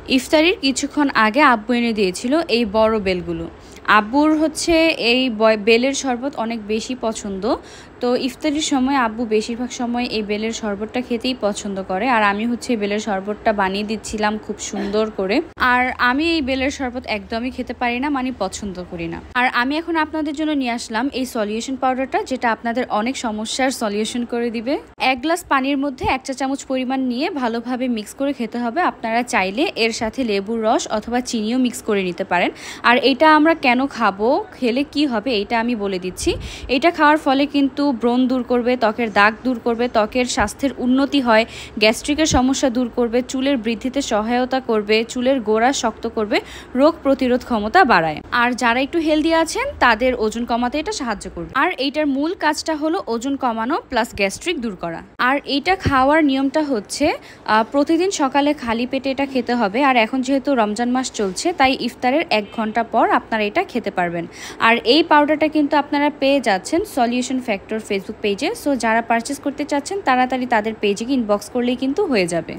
ইফতারির কিছুক্ষণ আগে আব্বু এনে দিয়েছিল এই বড় বেলগুলো। আব্বুর হচ্ছে এই বেলের শরবত অনেক বেশি পছন্দ। তো ইফতারির সময় আব্বু বেশিরভাগ সময় এই বেলের শরবতটা খেতেই পছন্দ করে। আর আমি হচ্ছে এই বেলের শরবতটা বানিয়ে দিচ্ছিলাম খুব সুন্দর করে। আর আমি এই বেলের শরবত একদমই খেতে পারি না, মানে পছন্দ করি না। আর আমি এখন আপনাদের জন্য নিয়ে আসলাম এই সলিউশন পাউডারটা, যেটা আপনাদের অনেক সমস্যার সলিউশন করে দিবে। 1 গ্লাস পানির মধ্যে 1 চা চামচ পরিমাণ নিয়ে ভালোভাবে মিক্স করে খেতে হবে। আপনারা চাইলে এর সাথে লেবুর রস অথবা চিনিও মিক্স করে নিতে পারেন। আর এটা আমরা কেন খাবো, খেলে কি হবে এটা আমি বলে দিচ্ছি। এটা খাওয়ার ফলে কিন্তু ব্রণ দূর করবে, ত্বকের দাগ দূর করবে, ত্বকের স্বাস্থ্যের উন্নতি হয়, গ্যাস্ট্রিকের সমস্যা দূর করবে, চুলের বৃদ্ধিতে সহায়তা করবে, চুলের গোড়া শক্ত করবে, রোগ প্রতিরোধ ক্ষমতা বাড়ায়। আর যারা একটু হেলদি আছেন তাদের ওজন কমাতে এটা সাহায্য করবে। আর এইটার মূল কাজটা হলো ওজন কমানো প্লাস গ্যাস্ট্রিক দূর করা। আর এইটা খাওয়ার নিয়মটা হচ্ছে প্রতিদিন সকালে খালি পেটে এটা খেতে হবে। আর এখন যেহেতু রমজান মাস চলছে, তাই ইফতারের 1 ঘন্টা পর আপনারা এটা খেতে পারবেন। আর এই পাউডারটা কিন্তু আপনারা পেয়ে যাচ্ছেন সলিউশন ফ্যাক্টর ফেসবুক পেজে। সো যারা পারচেস করতে চাচ্ছেন তাড়াতাড়ি তাদের পেজে ইনবক্স করলেই কিন্তু হয়ে যাবে।